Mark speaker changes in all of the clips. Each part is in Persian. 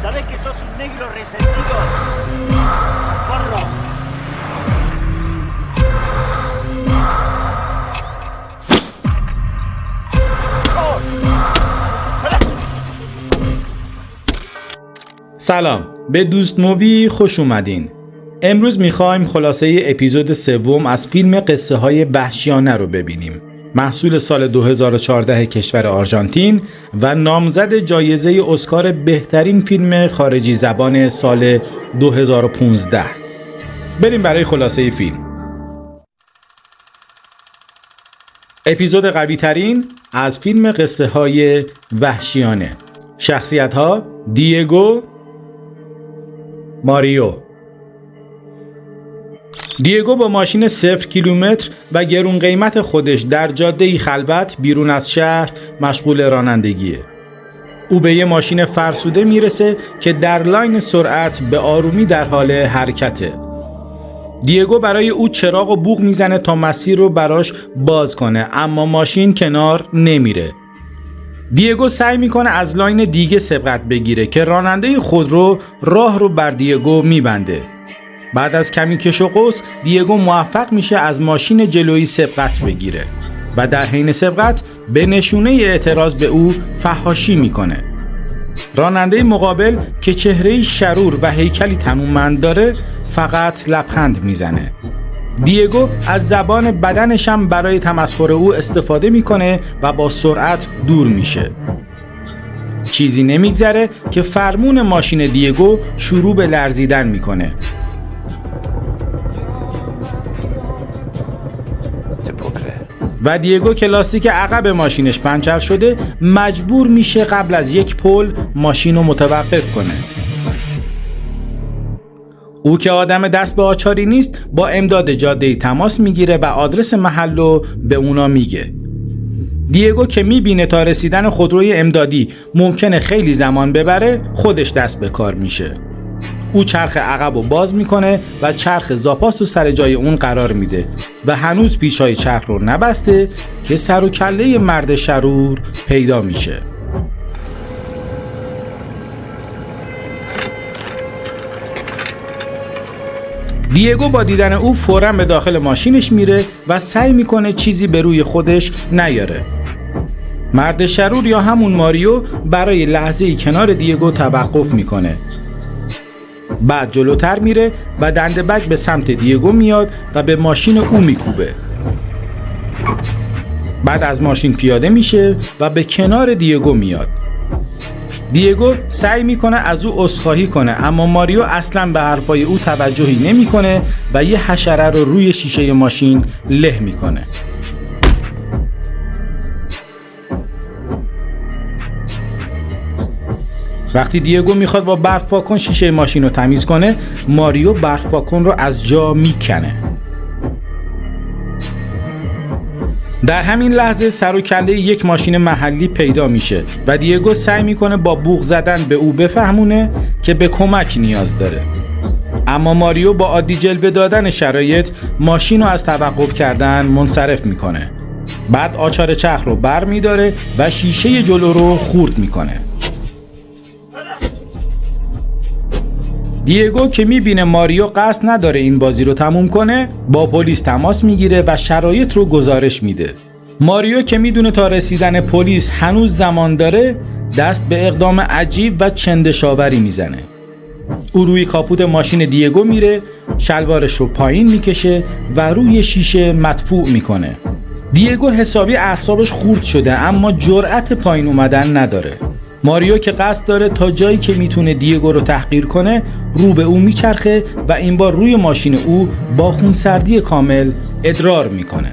Speaker 1: Sabes que sos un negro resentido. Forro.
Speaker 2: سلام، به دوست مووی خوش اومدین. امروز میخوایم خلاصه اپیزود سوم از فیلم قصه های وحشیانه رو ببینیم. محصول سال 2014 کشور آرژانتین و نامزد جایزه اسکار بهترین فیلم خارجی زبان سال 2015. بریم برای خلاصه فیلم. اپیزود قوی ترین از فیلم قصه های وحشیانه. شخصیت ها: دیگو، ماریو. دیگو با ماشین 0 کیلومتر و گرون قیمت خودش در جاده‌ای خلوت بیرون از شهر مشغول رانندگیه. او به یه ماشین فرسوده میرسه که در لاین سرعت به آرومی در حال حرکته. دیگو برای او چراغ و بوق میزنه تا مسیر رو براش باز کنه، اما ماشین کنار نمیره. دیگو سعی میکنه از لاین دیگه سبقت بگیره که راننده خودرو راه رو بر دیگو میبنده. بعد از کمی کش و قوس دیگو موفق میشه از ماشین جلویی سبقت بگیره و در حین سبقت به نشونه اعتراض به او فحاشی میکنه. راننده مقابل که چهره‌ای شرور و هیکلی تنومند داره فقط لبخند میزنه. دیگو از زبان بدنش هم برای تمسخر او استفاده میکنه و با سرعت دور میشه. چیزی نمیگذره که فرمون ماشین دیگو شروع به لرزیدن میکنه. و دیگو که لاستیک عقب ماشینش پنچر شده مجبور میشه قبل از یک پل ماشین رو متوقف کنه. او که آدم دست به آچاری نیست با امداد جاده‌ای تماس میگیره و آدرس محل رو به اونا میگه. دیگو که میبینه تا رسیدن خودروی امدادی ممکنه خیلی زمان ببره خودش دست به کار میشه. او چرخ عقب رو باز میکنه و چرخ زاپاس رو سر جای اون قرار میده و هنوز پیچای چرخ رو نبسته که سر و کله مرد شرور پیدا میشه. دیگو با دیدن او فوراً به داخل ماشینش میره و سعی میکنه چیزی به روی خودش نیاره. مرد شرور یا همون ماریو برای لحظه‌ای کنار دیگو توقف میکنه. بعد جلوتر میره و دنده‌بک به سمت دیگو میاد و به ماشین او میکوبه. بعد از ماشین پیاده میشه و به کنار دیگو میاد. دیگو سعی میکنه از او عذرخواهی کنه، اما ماریو اصلا به حرفای او توجهی نمیکنه و یه حشره رو روی شیشه ماشین له میکنه. وقتی دیگو میخواد با برف پاکن شیشه ماشین رو تمیز کنه، ماریو برف پاکن رو از جا میکنه. در همین لحظه سر و کله یک ماشین محلی پیدا میشه و دیگو سعی میکنه با بوق زدن به او بفهمونه که به کمک نیاز داره. اما ماریو با عادی جلوه دادن شرایط ماشین رو از توقف کردن منصرف میکنه. بعد آچار چرخ رو بر میداره و شیشه جلو رو خورد میکنه. دیگو که میبینه ماریو قصد نداره این بازی رو تموم کنه با پلیس تماس میگیره و شرایط رو گزارش میده. ماریو که میدونه تا رسیدن پلیس هنوز زمان داره دست به اقدام عجیب و چندشاوری میزنه. او روی کاپوت ماشین دیگو میره، شلوارش رو پایین میکشه و روی شیشه مدفوع میکنه. دیگو حسابی اعصابش خورد شده اما جرأت پایین اومدن نداره. ماریو که قصد داره تا جایی که میتونه دیگو رو تحقیر کنه رو به او میچرخه و این بار روی ماشین او با خونسردی کامل ادرار میکنه.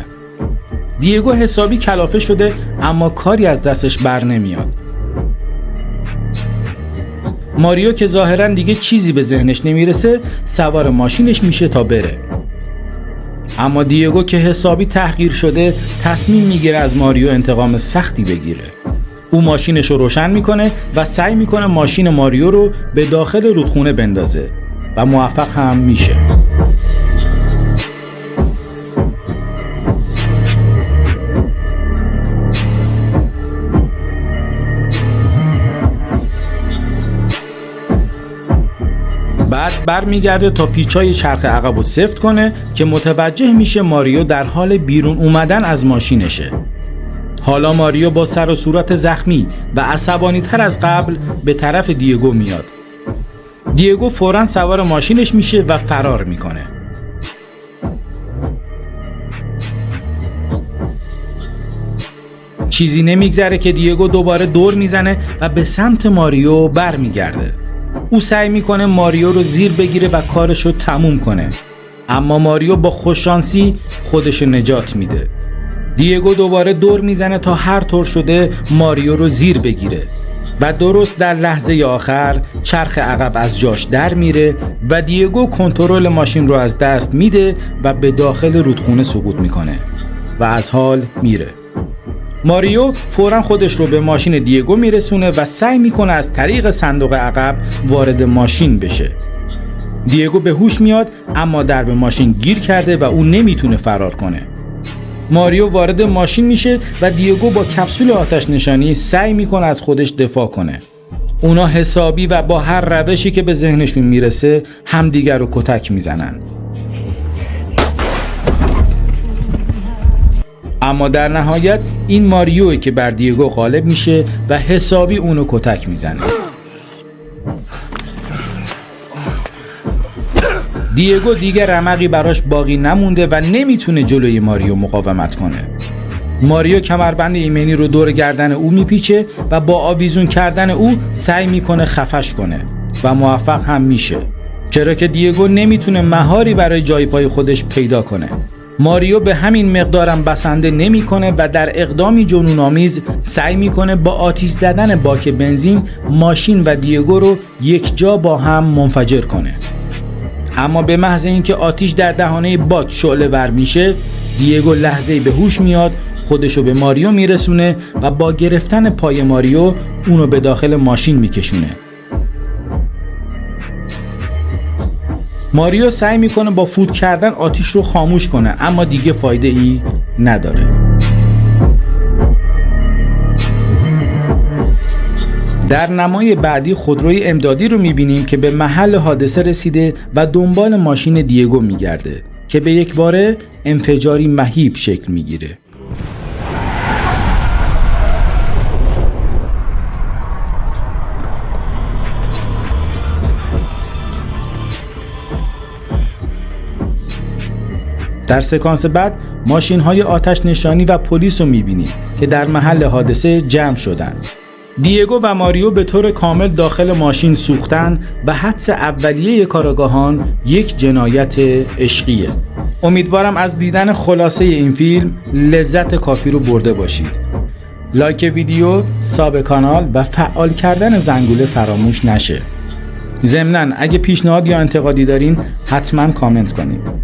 Speaker 2: دیگو حسابی کلافه شده اما کاری از دستش بر نمیاد. ماریو که ظاهراً دیگه چیزی به ذهنش نمیرسه سوار ماشینش میشه تا بره. اما دیگو که حسابی تحقیر شده تصمیم میگیره از ماریو انتقام سختی بگیره. او ماشینش رو روشن میکنه و سعی میکنه ماشین ماریو رو به داخل رودخونه بندازه و موفق هم میشه. بعد برمیگرده تا پیچای چرخ عقب رو سفت کنه که متوجه میشه ماریو در حال بیرون اومدن از ماشینشه. حالا ماریو با سر و صورت زخمی و عصبانی تر از قبل به طرف دیگو میاد. دیگو فوراً سوار ماشینش میشه و فرار میکنه. چیزی نمیگذره که دیگو دوباره دور میزنه و به سمت ماریو برمیگرده. او سعی میکنه ماریو رو زیر بگیره و کارشو تموم کنه، اما ماریو با خوششانسی خودشو نجات میده. دیگو دوباره دور میزنه تا هر طور شده ماریو رو زیر بگیره و درست در لحظه آخر چرخ عقب از جاش در میره و دیگو کنترل ماشین رو از دست میده و به داخل رودخونه سقوط میکنه و از حال میره. ماریو فوراً خودش رو به ماشین دیگو میرسونه و سعی میکنه از طریق صندوق عقب وارد ماشین بشه. دیگو به هوش میاد اما درب ماشین گیر کرده و اون نمیتونه فرار کنه. ماریو وارد ماشین میشه و دیگو با کپسول آتش نشانی سعی میکنه از خودش دفاع کنه. اونا حسابی و با هر روشی که به ذهنشون میرسه همدیگر رو کتک میزنن. اما در نهایت این ماریویی که بر دیگو غالب میشه و حسابی اونو کتک میزنه. دیگو دیگه رمقی براش باقی نمونده و نمیتونه جلوی ماریو مقاومت کنه. ماریو کمربند ایمنی رو دور گردن او میپیچه و با آویزون کردن او سعی میکنه خفش کنه و موفق هم میشه، چرا که دیگو نمیتونه مهاری برای جای پای خودش پیدا کنه. ماریو به همین مقدارم بسنده نمیکنه و در اقدامی جنون‌آمیز سعی میکنه با آتش زدن باک بنزین ماشین و دیگو رو یک جا با هم منفجر کنه. اما به محض اینکه آتش در دهانه باک شعله ور میشه، دیگو لحظه‌ای به هوش میاد، خودشو به ماریو میرسونه و با گرفتن پای ماریو اونو به داخل ماشین میکشونه. ماریو سعی میکنه با فوت کردن آتش رو خاموش کنه اما دیگه فایده ای نداره. در نمای بعدی خودروی امدادی رو میبینیم که به محل حادثه رسیده و دنبال ماشین دیگو میگرده که به یک باره انفجاری مهیب شکل میگیره. در سکانس بعد ماشین‌های آتش نشانی و پلیس رو می‌بینیم که در محل حادثه جمع شدن. دیگو و ماریو به طور کامل داخل ماشین سوختن و حدس اولیه کاراگاهان یک جنایت عشقیه. امیدوارم از دیدن خلاصه این فیلم لذت کافی رو برده باشید. لایک ویدیو، ساب کانال و فعال کردن زنگوله فراموش نشه. ضمناً اگه پیشنهاد یا انتقادی دارین حتما کامنت کنید.